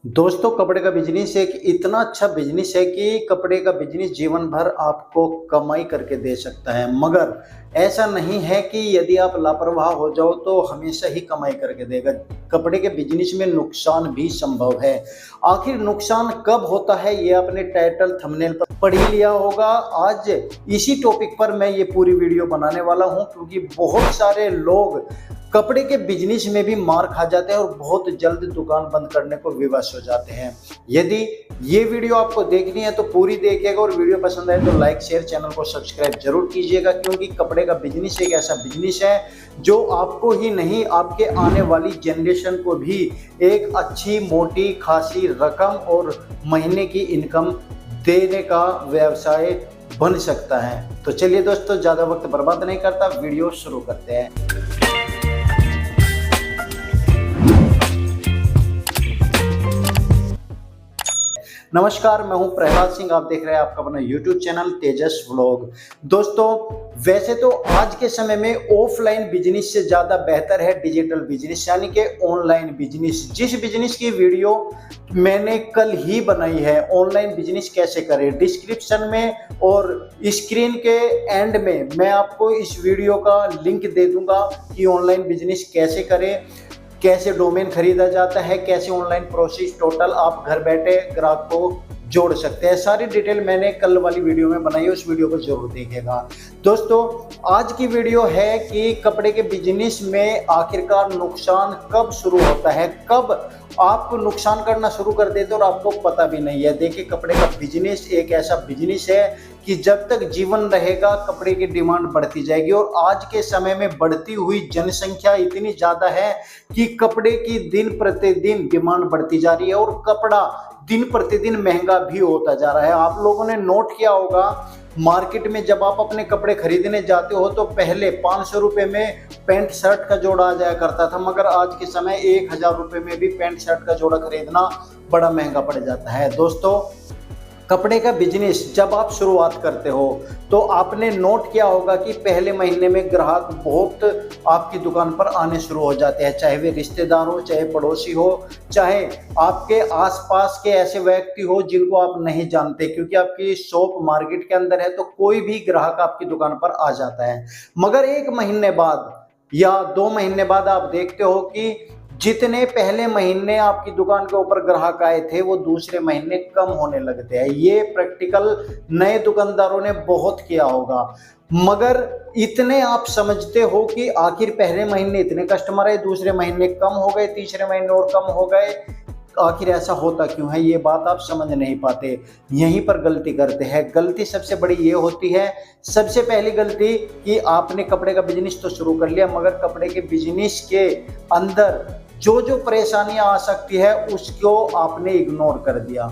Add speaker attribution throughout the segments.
Speaker 1: दोस्तों, कपड़े का बिजनेस एक इतना अच्छा बिजनेस है कि कपड़े का बिजनेस जीवन भर आपको कमाई करके दे सकता है। मगर ऐसा नहीं है कि यदि आप लापरवाह हो जाओ तो हमेशा ही कमाई करके देगा। कपड़े के बिजनेस में नुकसान भी संभव है। आखिर नुकसान कब होता है ये आपने टाइटल थंबनेल पर पढ़ ही लिया होगा। आज इसी टॉपिक पर मैं ये पूरी वीडियो बनाने वाला हूँ, क्योंकि बहुत सारे लोग कपड़े के बिजनेस में भी मार खा जाते हैं और बहुत जल्द दुकान बंद करने को विवश हो जाते हैं। यदि ये वीडियो आपको देखनी है तो पूरी देखिएगा, और वीडियो पसंद आए तो लाइक शेयर, चैनल को सब्सक्राइब जरूर कीजिएगा, क्योंकि कपड़े का बिजनेस एक ऐसा बिजनेस है जो आपको ही नहीं, आपके आने वाली जनरेशन को भी एक अच्छी मोटी खासी रकम और महीने की इनकम देने का व्यवसाय बन सकता है। तो चलिए दोस्तों, ज़्यादा वक्त बर्बाद नहीं करता, वीडियो शुरू करते हैं। नमस्कार, मैं हूं प्रहलाद सिंह। आप देख रहे हैं आपका अपना YouTube चैनल तेजस व्लॉग। दोस्तों, वैसे तो आज के समय में ऑफलाइन बिजनेस से ज़्यादा बेहतर है डिजिटल बिजनेस, यानी कि ऑनलाइन बिजनेस। जिस बिजनेस की वीडियो मैंने कल ही बनाई है, ऑनलाइन बिजनेस कैसे करें, डिस्क्रिप्शन में और स्क्रीन के एंड में मैं आपको इस वीडियो का लिंक दे दूंगा कि ऑनलाइन बिजनेस कैसे करें, कैसे डोमेन खरीदा जाता है, कैसे ऑनलाइन प्रोसेस टोटल आप घर बैठे ग्राहक को जोड़ सकते हैं। सारी डिटेल मैंने कल वाली वीडियो में बनाई है, उस वीडियो को जरूर देखिएगा। दोस्तों, आज की वीडियो है कि कपड़े के बिजनेस में आखिरकार नुकसान कब शुरू होता है, कब आप नुकसान करना शुरू कर देते और आपको पता भी नहीं है। देखिए, कपड़े का बिजनेस एक ऐसा बिजनेस है कि जब तक जीवन रहेगा कपड़े की डिमांड बढ़ती जाएगी, और आज के समय में बढ़ती हुई जनसंख्या इतनी ज़्यादा है कि कपड़े की दिन प्रतिदिन डिमांड बढ़ती जा रही है और कपड़ा दिन प्रतिदिन महंगा भी होता जा रहा है। आप लोगों ने नोट किया होगा, मार्केट में जब आप अपने कपड़े खरीदने जाते हो तो पहले 500 रुपये में पैंट शर्ट का जोड़ा आ जाया करता था, मगर आज के समय 1000 रुपये में भी पैंट शर्ट का जोड़ा खरीदना बड़ा महंगा पड़ जाता है। दोस्तों, कपड़े का बिजनेस जब आप शुरुआत करते हो तो आपने नोट किया होगा कि पहले महीने में ग्राहक बहुत आपकी दुकान पर आने शुरू हो जाते हैं, चाहे वे रिश्तेदार हो, चाहे पड़ोसी हो, चाहे आपके आसपास के ऐसे व्यक्ति हो जिनको आप नहीं जानते, क्योंकि आपकी शॉप मार्केट के अंदर है तो कोई भी ग्राहक आपकी दुकान पर आ जाता है। मगर 1 महीने बाद या 2 महीने बाद आप देखते हो कि जितने पहले महीने आपकी दुकान के ऊपर ग्राहक आए थे वो दूसरे महीने कम होने लगते हैं। ये प्रैक्टिकल नए दुकानदारों ने बहुत किया होगा। मगर इतने आप समझते हो कि आखिर पहले महीने इतने कस्टमर आए, दूसरे महीने कम हो गए, तीसरे महीने और कम हो गए, आखिर ऐसा होता क्यों है, ये बात आप समझ नहीं पाते। यहीं पर गलती करते हैं। गलती सबसे बड़ी ये होती है, सबसे पहली गलती कि आपने कपड़े का बिजनेस तो शुरू कर लिया, मगर कपड़े के बिजनेस के अंदर जो जो परेशानियां आ सकती है उसको आपने इग्नोर कर दिया।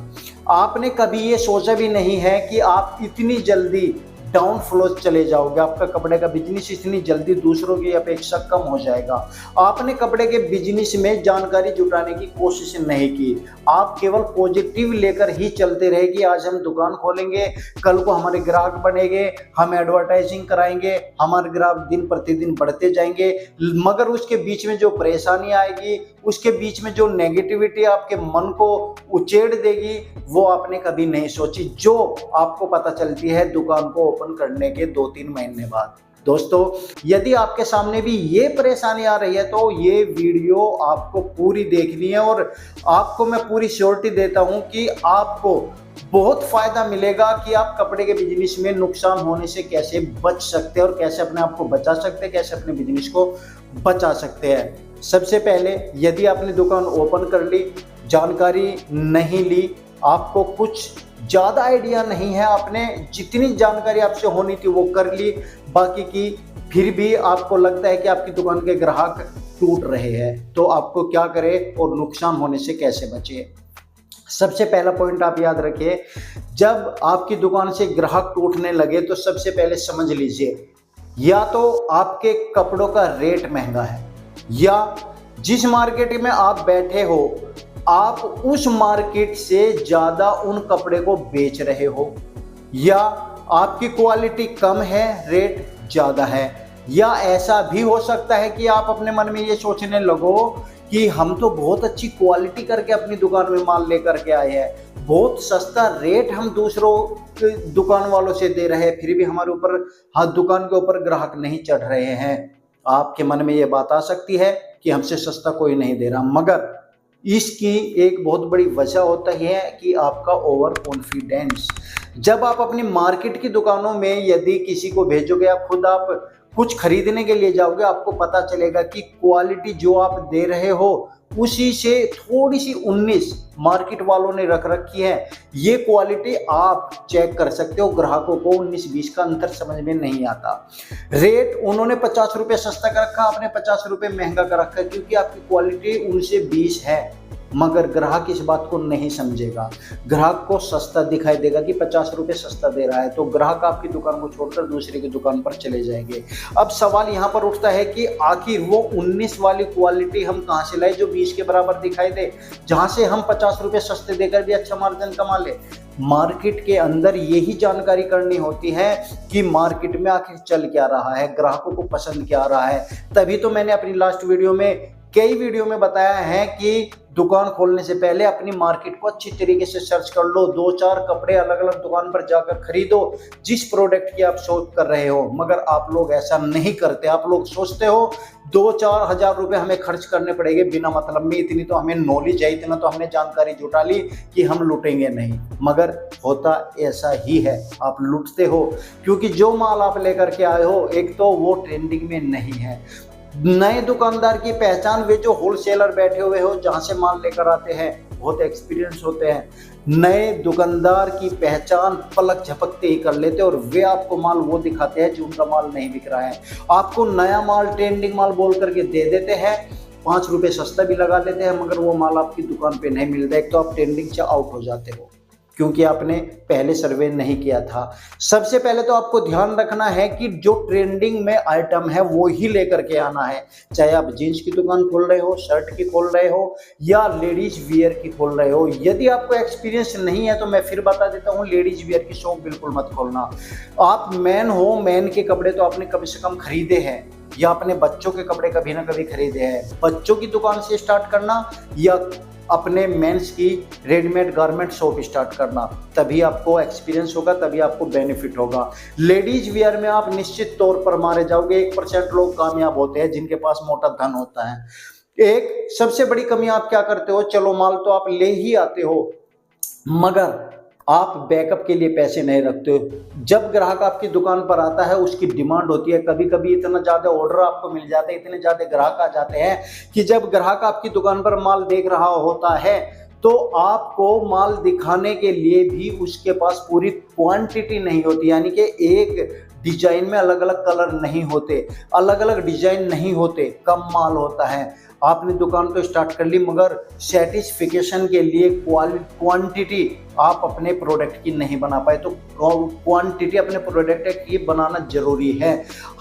Speaker 1: आपने कभी ये सोचा भी नहीं है कि आप इतनी जल्दी डाउन फ्लो चले जाओगे, आपका कपड़े का बिजनेस इतनी जल्दी दूसरों की अपेक्षा कम हो जाएगा। आपने कपड़े के बिजनेस में जानकारी जुटाने की कोशिश नहीं की, आप केवल पॉजिटिव लेकर ही चलते रहे कि आज हम दुकान खोलेंगे, कल को हमारे ग्राहक बनेंगे, हम एडवर्टाइजिंग कराएंगे, हमारे ग्राहक दिन प्रतिदिन बढ़ते जाएंगे। मगर उसके बीच में जो परेशानी आएगी, उसके बीच में जो नेगेटिविटी आपके मन को उचेड़ देगी, वो आपने कभी नहीं सोची, जो आपको पता चलती है दुकान को ओपन करने के 2-3 महीने बाद। दोस्तों, यदि आपके सामने भी ये परेशानी आ रही है तो ये वीडियो आपको पूरी देखनी है, और आपको मैं पूरी श्योरिटी देता हूं कि आपको बहुत फायदा मिलेगा कि आप कपड़े के बिजनेस में नुकसान होने से कैसे बच सकते हैं और कैसे अपने आप को बचा सकते हैं, कैसे अपने बिजनेस को बचा सकते हैं। सबसे पहले, यदि आपने दुकान ओपन कर ली, जानकारी नहीं ली, आपको कुछ ज़्यादा आइडिया नहीं है, आपने जितनी जानकारी आपसे होनी थी वो कर ली, बाकी की फिर भी आपको लगता है कि आपकी दुकान के ग्राहक टूट रहे हैं, तो आपको क्या करें और नुकसान होने से कैसे बचे। सबसे पहला पॉइंट आप याद रखिए, जब आपकी दुकान से ग्राहक टूटने लगे तो सबसे पहले समझ लीजिए, या तो आपके कपड़ों का रेट महंगा है, या जिस मार्केट में आप बैठे हो आप उस मार्केट से ज़्यादा उन कपड़े को बेच रहे हो, या आपकी क्वालिटी कम है, रेट ज़्यादा है। या ऐसा भी हो सकता है कि आप अपने मन में ये सोचने लगो कि हम तो बहुत अच्छी क्वालिटी करके अपनी दुकान में माल लेकर के आए हैं, बहुत सस्ता रेट हम दूसरों दुकान वालों से दे रहे हैं, फिर भी हमारे ऊपर दुकान के ऊपर ग्राहक नहीं चढ़ रहे हैं। आपके मन में ये बात आ सकती है कि हमसे सस्ता कोई नहीं दे रहा, मगर इसकी एक बहुत बड़ी वजह होता है कि आपका ओवर कॉन्फिडेंस। जब आप अपनी मार्केट की दुकानों में यदि किसी को भेजोगे या खुद आप कुछ खरीदने के लिए जाओगे, आपको पता चलेगा कि क्वालिटी जो आप दे रहे हो उसी से थोड़ी सी 19 मार्केट वालों ने रख रखी है। ये क्वालिटी आप चेक कर सकते हो, ग्राहकों को 19-20 का अंतर समझ में नहीं आता। रेट उन्होंने 50 रुपये सस्ता कर रखा, आपने 50 रुपये महंगा कर रखा, क्योंकि आपकी क्वालिटी उनसे 20 है, मगर ग्राहक इस बात को नहीं समझेगा। ग्राहक को सस्ता दिखाई देगा कि 50 रुपये सस्ता दे रहा है, तो ग्राहक आपकी दुकान को छोड़कर दूसरे की दुकान पर चले जाएंगे। अब सवाल यहाँ पर उठता है कि आखिर वो 19 वाली क्वालिटी हम कहाँ से लाए जो 20 के बराबर दिखाई दे, जहाँ से हम 50 रुपये सस्ते देकर भी अच्छा मार्जिन कमा ले। मार्केट के अंदर यही जानकारी करनी होती है कि मार्केट में आखिर चल क्या रहा है, ग्राहकों को पसंद क्या आ रहा है। तभी तो मैंने अपनी लास्ट वीडियो में कई वीडियो में बताया है कि दुकान खोलने से पहले अपनी मार्केट को अच्छी तरीके से सर्च कर लो, 2-4 कपड़े अलग अलग दुकान पर जाकर खरीदो जिस प्रोडक्ट की आप सोच कर रहे हो। मगर आप लोग ऐसा नहीं करते, आप लोग सोचते हो 2-4 हज़ार रुपये हमें खर्च करने पड़ेंगे बिना मतलब में, इतनी तो हमें नॉलेज है, इतना तो हमने जानकारी जुटा ली कि हम लूटेंगे नहीं। मगर होता ऐसा ही है, आप लूटते हो, क्योंकि जो माल आप लेकर के आए हो एक तो वो ट्रेंडिंग में नहीं है। नए दुकानदार की पहचान वे जो होलसेलर बैठे हुए हो जहां से माल लेकर आते हैं, बहुत एक्सपीरियंस होते हैं। नए दुकानदार की पहचान पलक झपकते ही कर लेते हैं और वे आपको माल वो दिखाते हैं जो उनका माल नहीं बिक रहा है। आपको नया माल ट्रेंडिंग माल बोल करके दे देते हैं, 5 रुपये सस्ता भी लगा लेते हैं, मगर वो माल आपकी दुकान पे नहीं मिलता। एक तो आप ट्रेंडिंग से आउट हो जाते हो क्योंकि आपने पहले सर्वे नहीं किया था। सबसे पहले तो आपको ध्यान रखना है कि जो ट्रेंडिंग में आइटम है वो ही लेकर के आना है, चाहे आप जीन्स की दुकान खोल रहे हो, शर्ट की खोल रहे हो या लेडीज वियर की खोल रहे हो। यदि आपको एक्सपीरियंस नहीं है तो मैं फिर बता देता हूँ, लेडीज वियर की शॉप बिल्कुल मत खोलना। आप मैन हो, मैन के कपड़े तो आपने कम से कम खरीदे हैं, या अपने बच्चों के कपड़े कभी ना कभी खरीदे हैं। बच्चों की दुकान से स्टार्ट करना या अपने मेंस की रेडीमेड गारमेंट शॉप स्टार्ट करना, तभी आपको एक्सपीरियंस होगा, तभी आपको बेनिफिट होगा। लेडीज वियर में आप निश्चित तौर पर मारे जाओगे। 1% लोग कामयाब होते हैं जिनके पास मोटा धन होता है। एक सबसे बड़ी कमी आप क्या करते हो, चलो माल तो आप ले ही आते हो, मगर आप बैकअप के लिए पैसे नहीं रखते हो। जब ग्राहक आपकी दुकान पर आता है उसकी डिमांड होती है, कभी कभी इतना ज़्यादा ऑर्डर आपको मिल जाते हैं, इतने ज़्यादा ग्राहक आ जाते हैं कि जब ग्राहक आपकी दुकान पर माल देख रहा होता है तो आपको माल दिखाने के लिए भी उसके पास पूरी क्वांटिटी नहीं होती। यानी कि एक डिजाइन में अलग अलग कलर नहीं होते, अलग अलग डिजाइन नहीं होते, कम माल होता है। आपने दुकान तो स्टार्ट कर ली, मगर सेटिस्फिकेशन के लिए क्वांटिटी आप अपने प्रोडक्ट की नहीं बना पाए, तो क्वांटिटी अपने प्रोडक्ट की बनाना जरूरी है।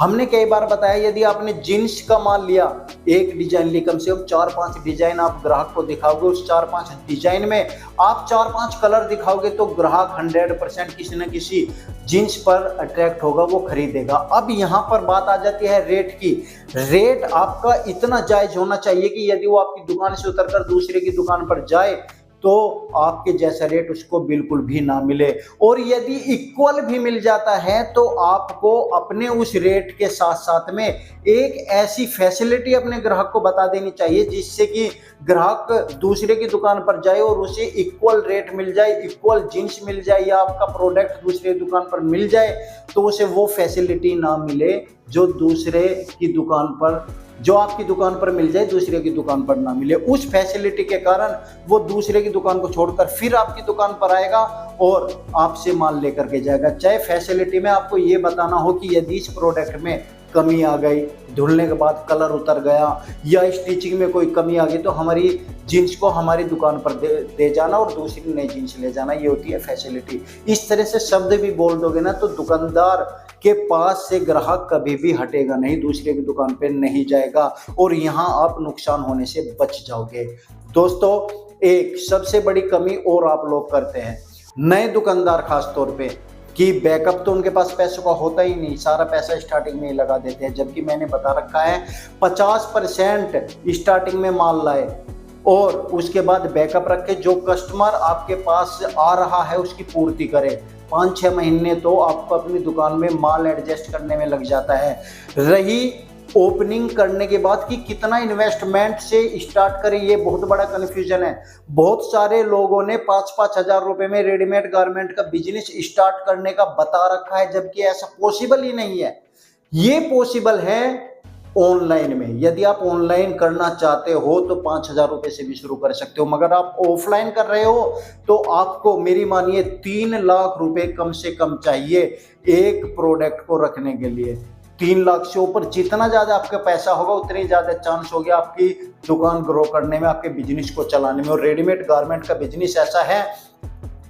Speaker 1: हमने कई बार बताया, यदि आपने जीन्स का माल लिया, एक डिजाइन ली, कम से कम 4-5 डिजाइन आप ग्राहक को दिखाओगे, उस 4-5 डिजाइन में आप 4-5 कलर दिखाओगे तो ग्राहक 100% किसी न किसी जीन्स पर अट्रैक्ट होगा, वो खरीदेगा। अब यहाँ पर बात आ जाती है रेट की। रेट आपका इतना जायज होना चाहिए कि यदि वो आपकी दुकान से उतरकर दूसरे की दुकान पर जाए तो आपके जैसा रेट उसको बिल्कुल भी ना मिले, और यदि इक्वल भी मिल जाता है तो आपको अपने उस रेट के साथ साथ में एक ऐसी फैसिलिटी अपने ग्राहक को बता देनी चाहिए जिससे कि ग्राहक दूसरे की दुकान पर जाए और उसे इक्वल रेट मिल जाए, इक्वल जींस मिल जाए या आपका प्रोडक्ट दूसरे दुकान पर मिल जाए, तो उसे वो फैसिलिटी ना मिले जो दूसरे की दुकान पर, जो आपकी दुकान पर मिल जाए दूसरे की दुकान पर ना मिले। उस फैसिलिटी के कारण वो दूसरे की दुकान को छोड़कर फिर आपकी दुकान पर आएगा और आपसे माल लेकर के जाएगा। चाहे फैसिलिटी में आपको ये बताना हो कि यदि इस प्रोडक्ट में कमी आ गई, धुलने के बाद कलर उतर गया या स्टिचिंग में कोई कमी आ गई, तो हमारी जीन्स को हमारी दुकान पर दे जाना और दूसरी नई जीन्स ले जाना, ये होती है फैसिलिटी। इस तरह से शब्द भी बोल दोगे ना तो दुकानदार के पास से ग्राहक कभी भी हटेगा नहीं, दूसरे की दुकान पे नहीं जाएगा और यहाँ आप नुकसान होने से बच जाओगे। दोस्तों, एक सबसे बड़ी कमी और आप लोग करते हैं, नए दुकानदार खास तौर पे कि बैकअप तो उनके पास पैसों का होता ही नहीं, सारा पैसा स्टार्टिंग में ही लगा देते हैं। जबकि मैंने बता रखा है 50% स्टार्टिंग में माल लाए और उसके बाद बैकअप रखे, जो कस्टमर आपके पास आ रहा है उसकी पूर्ति करे। 5-6 महीने तो आपको अपनी दुकान में माल एडजस्ट करने में लग जाता है। रही ओपनिंग करने के बाद कि कितना इन्वेस्टमेंट से स्टार्ट करें, ये बहुत बड़ा कन्फ्यूजन है। बहुत सारे लोगों ने 5-5 हजार रुपए में रेडीमेड गारमेंट का बिजनेस स्टार्ट करने का बता रखा है, जबकि ऐसा पॉसिबल ही नहीं है। ये पॉसिबल है ऑनलाइन में। यदि आप ऑनलाइन करना चाहते हो तो 5,000 रुपए से भी शुरू कर सकते हो, मगर आप ऑफलाइन कर रहे हो तो आपको मेरी मानिए 3 लाख रुपए कम से कम चाहिए एक प्रोडक्ट को रखने के लिए। 3 लाख से ऊपर जितना ज्यादा आपका पैसा होगा उतनी ज्यादा चांस होगी आपकी दुकान ग्रो करने में, आपके बिजनेस को चलाने में। और रेडीमेड गारमेंट का बिजनेस ऐसा है,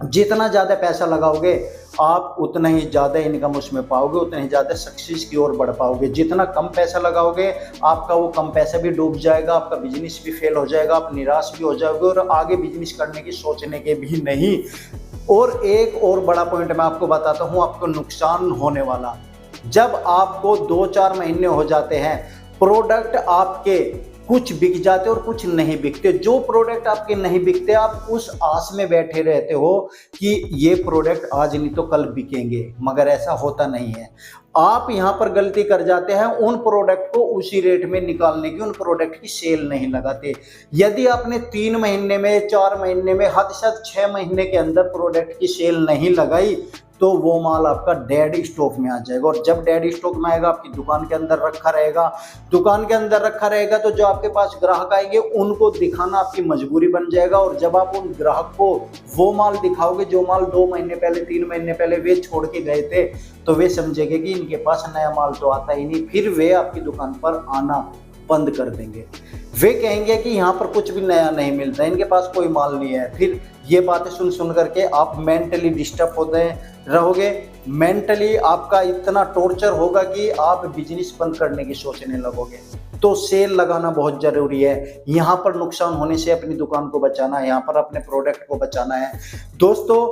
Speaker 1: जितना ज्यादा पैसा लगाओगे आप उतना ही ज्यादा इनकम उसमें पाओगे, उतना ही ज्यादा सक्सेस की ओर बढ़ पाओगे। जितना कम पैसा लगाओगे आपका वो कम पैसा भी डूब जाएगा, आपका बिजनेस भी फेल हो जाएगा, आप निराश भी हो जाओगे और आगे बिजनेस करने की सोचने के भी नहीं। और एक और बड़ा पॉइंट मैं आपको बताता हूँ, आपको नुकसान होने वाला। जब आपको 2-4 महीने हो जाते हैं, प्रोडक्ट आपके कुछ बिक जाते और कुछ नहीं बिकते। जो प्रोडक्ट आपके नहीं बिकते आप उस आस में बैठे रहते हो कि ये प्रोडक्ट आज नहीं तो कल बिकेंगे, मगर ऐसा होता नहीं है। आप यहाँ पर गलती कर जाते हैं, उन प्रोडक्ट को उसी रेट में निकालने की, उन प्रोडक्ट की सेल नहीं लगाते। यदि आपने 3 महीने में, 4 महीने में, हद से 6 महीने के अंदर प्रोडक्ट की सेल नहीं लगाई तो वो माल आपका डेड स्टॉक में आ जाएगा। और जब डेड स्टॉक में आएगा आपकी दुकान के अंदर रखा रहेगा, दुकान के अंदर रखा रहेगा तो जो आपके पास ग्राहक आएंगे उनको दिखाना आपकी मजबूरी बन जाएगा। और जब आप उन ग्राहक को वो माल दिखाओगे जो माल 2 महीने पहले, 3 महीने पहले वे छोड़ के गए थे, तो वे समझेंगे कि इनके पास नया माल तो आता ही नहीं। फिर वे आपकी दुकान पर आना बंद कर देंगे। वे कहेंगे कि यहाँ पर कुछ भी नया नहीं मिलता, इनके पास कोई माल नहीं है। फिर ये बातें सुन करके आप मेंटली डिस्टर्ब होते रहोगे, मेंटली आपका इतना टॉर्चर होगा कि आप बिजनेस बंद करने की सोचने लगोगे। तो सेल लगाना बहुत जरूरी है। यहाँ पर नुकसान होने से अपनी दुकान को बचाना है, यहाँ पर अपने प्रोडक्ट को बचाना है। दोस्तों,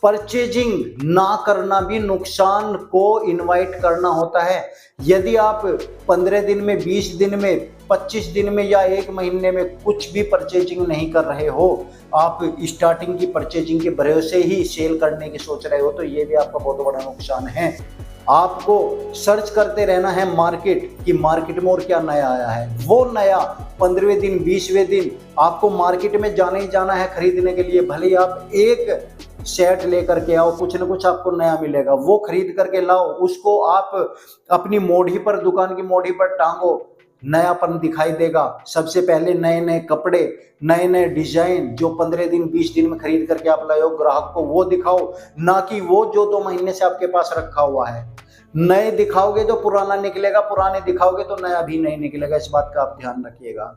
Speaker 1: परचेजिंग ना करना भी नुकसान को इनवाइट करना होता है। यदि आप 15 दिन में, 20 दिन में, 25 दिन में या 1 महीने में कुछ भी परचेजिंग नहीं कर रहे हो, आप स्टार्टिंग की परचेजिंग के भरोसे ही सेल करने की सोच रहे हो, तो ये भी आपका बहुत बड़ा नुकसान है। आपको सर्च करते रहना है मार्केट कि मार्केट में और क्या नया आया है। वो नया 15वें दिन, 20वें दिन आपको मार्केट में जाना ही जाना है खरीदने के लिए। भले ही आप एक सेट लेकर के आओ, कुछ ना कुछ आपको नया मिलेगा, वो खरीद करके लाओ, उसको आप अपनी मोड़ी पर, दुकान की मोड़ी पर टांगो, नयापन दिखाई देगा। सबसे पहले नए नए कपड़े, नए नए डिजाइन जो 15 दिन, 20 दिन में खरीद करके आप लाए हो, ग्राहक को वो दिखाओ, ना कि वो जो 2 महीने से आपके पास रखा हुआ है। नए दिखाओगे तो पुराना निकलेगा, पुराने दिखाओगे तो नया भी नहीं निकलेगा। इस बात का आप ध्यान रखिएगा।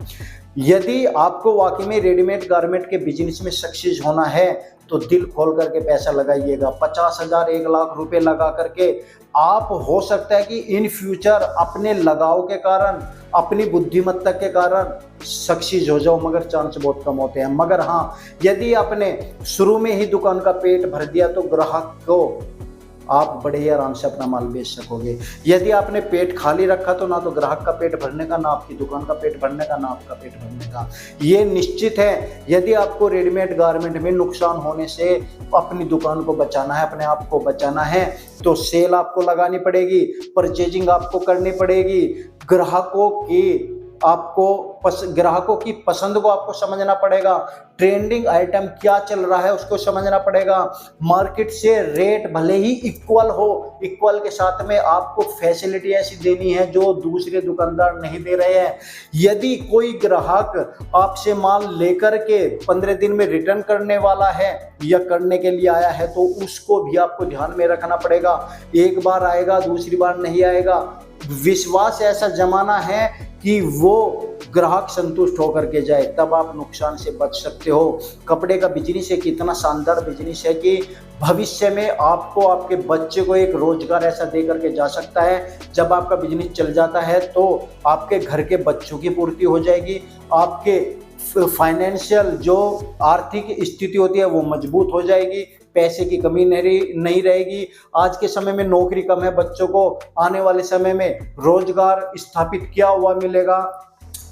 Speaker 1: यदि आपको वाकई में रेडीमेड गारमेंट के बिजनेस में सक्सेस होना है तो दिल खोल करके पैसा लगाइएगा। 50,000, 1 लाख रुपए लगा करके आप, हो सकता है कि इन फ्यूचर अपने लगाव के कारण, अपनी बुद्धिमत्ता के कारण सक्सेस हो जाओ, मगर चांस बहुत कम होते हैं। मगर हाँ, यदि आपने शुरू में ही दुकान का पेट भर दिया तो ग्राहक को आप बड़े ही आराम से अपना माल बेच सकोगे। यदि आपने पेट खाली रखा तो ना तो ग्राहक का पेट भरने का, ना आपकी दुकान का पेट भरने का, ना आपका पेट भरने का। ये निश्चित है। यदि आपको रेडीमेड गारमेंट में नुकसान होने से अपनी दुकान को बचाना है, अपने आप को बचाना है, तो सेल आपको लगानी पड़ेगी, परचेजिंग आपको करनी पड़ेगी, ग्राहकों की पसंद को आपको समझना पड़ेगा, ट्रेंडिंग आइटम क्या चल रहा है उसको समझना पड़ेगा। मार्केट से रेट भले ही इक्वल हो, इक्वल के साथ में आपको फैसिलिटी ऐसी देनी है जो दूसरे दुकानदार नहीं दे रहे हैं। यदि कोई ग्राहक आपसे माल लेकर के 15 दिन में रिटर्न करने वाला है या करने के लिए आया है तो उसको भी आपको ध्यान में रखना पड़ेगा। एक बार आएगा, दूसरी बार नहीं आएगा। विश्वास ऐसा जमाना है कि वो ग्राहक संतुष्ट होकर के जाए, तब आप नुकसान से बच सकते हो। कपड़े का बिजनेस एक इतना शानदार बिजनेस है कि भविष्य में आपको, आपके बच्चे को एक रोजगार ऐसा दे करके जा सकता है। जब आपका बिजनेस चल जाता है तो आपके घर के बच्चों की पूर्ति हो जाएगी, आपके फाइनेंशियल जो आर्थिक स्थिति होती है वो मजबूत हो जाएगी, पैसे की कमी नहीं रहेगी। आज के समय में नौकरी कम है, बच्चों को आने वाले समय में रोजगार स्थापित किया हुआ मिलेगा,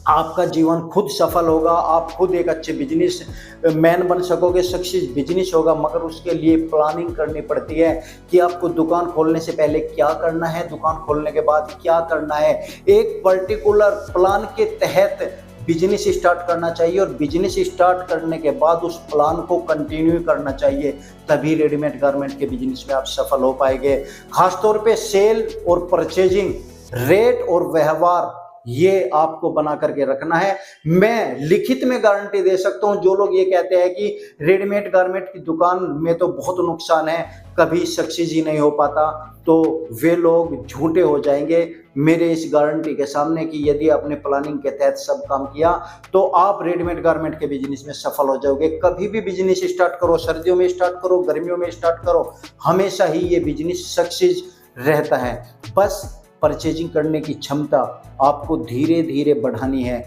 Speaker 1: आपका जीवन खुद सफल होगा, आप खुद एक अच्छे बिजनेस मैन बन सकोगे, सक्सेस बिजनेस होगा। मगर उसके लिए प्लानिंग करनी पड़ती है कि आपको दुकान खोलने से पहले क्या करना है, दुकान खोलने के बाद क्या करना है। एक पर्टिकुलर प्लान के तहत बिजनेस स्टार्ट करना चाहिए और बिजनेस स्टार्ट करने के बाद उस प्लान को कंटिन्यू करना चाहिए, तभी रेडीमेड गारमेंट के बिजनेस में आप सफल हो पाएंगे। खासतौर पे सेल और परचेजिंग, रेट और व्यवहार, ये आपको बना करके रखना है। मैं लिखित में गारंटी दे सकता हूं, जो लोग ये कहते हैं कि रेडीमेड गारमेंट की दुकान में तो बहुत नुकसान है, कभी सक्सेस ही नहीं हो पाता, तो वे लोग झूठे हो जाएंगे मेरे इस गारंटी के सामने कि यदि आपने प्लानिंग के तहत सब काम किया तो आप रेडीमेड गारमेंट के बिजनेस में सफल हो जाओगे। कभी भी बिजनेस स्टार्ट करो, सर्दियों में स्टार्ट करो, गर्मियों में स्टार्ट करो, हमेशा ही ये बिजनेस सक्सेस रहता है। बस परचेजिंग करने की क्षमता आपको धीरे धीरे बढ़ानी है।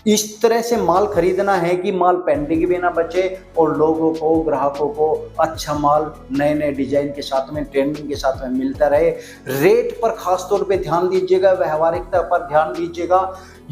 Speaker 1: इस तरह से माल खरीदना है कि माल पेंडिंग भी ना बचे और लोगों को, ग्राहकों को अच्छा माल नए नए डिजाइन के साथ में, ट्रेंडिंग के साथ में मिलता रहे। रेट पर खास तौर पे ध्यान दीजिएगा, व्यवहारिकता पर ध्यान दीजिएगा।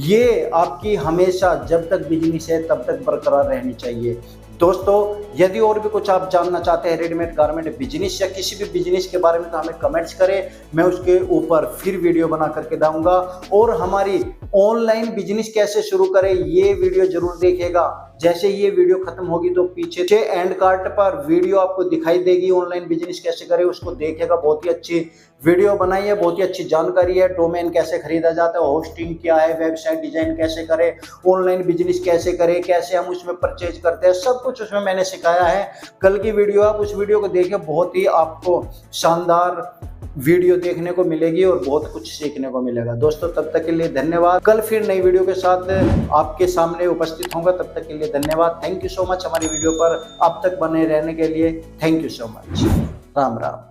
Speaker 1: ये आपकी हमेशा जब तक बिजनेस है तब तक बरकरार रहनी चाहिए। दोस्तों, यदि और भी कुछ आप जानना चाहते हैं रेडीमेड गारमेंट बिजनेस या किसी भी बिजनेस के बारे में, तो हमें कमेंट्स करें, मैं उसके ऊपर फिर वीडियो बना करके दूंगा। और हमारी ऑनलाइन बिजनेस कैसे शुरू करें ये वीडियो जरूर देखिएगा। जैसे ये वीडियो खत्म होगी तो पीछे एंड कार्ड पर वीडियो आपको दिखाई देगी, ऑनलाइन बिजनेस कैसे करें, उसको देखिएगा। बहुत ही अच्छी वीडियो बनाई है, बहुत ही अच्छी जानकारी है। डोमेन कैसे खरीदा जाता है, होस्टिंग क्या है, वेबसाइट डिजाइन कैसे करें, ऑनलाइन बिजनेस कैसे करें, कैसे हम उसमें परचेज करते हैं, सब कुछ उसमें मैंने सिखाया है। कल की वीडियो, आप उस वीडियो को देखिए, बहुत ही आपको शानदार वीडियो देखने को मिलेगी और बहुत कुछ सीखने को मिलेगा। दोस्तों, तब तक के लिए धन्यवाद। कल फिर नई वीडियो के साथ आपके सामने उपस्थित होऊंगा, तब तक के लिए धन्यवाद। थैंक यू सो मच हमारी वीडियो पर अब तक बने रहने के लिए। Thank you so much. Ram Ram.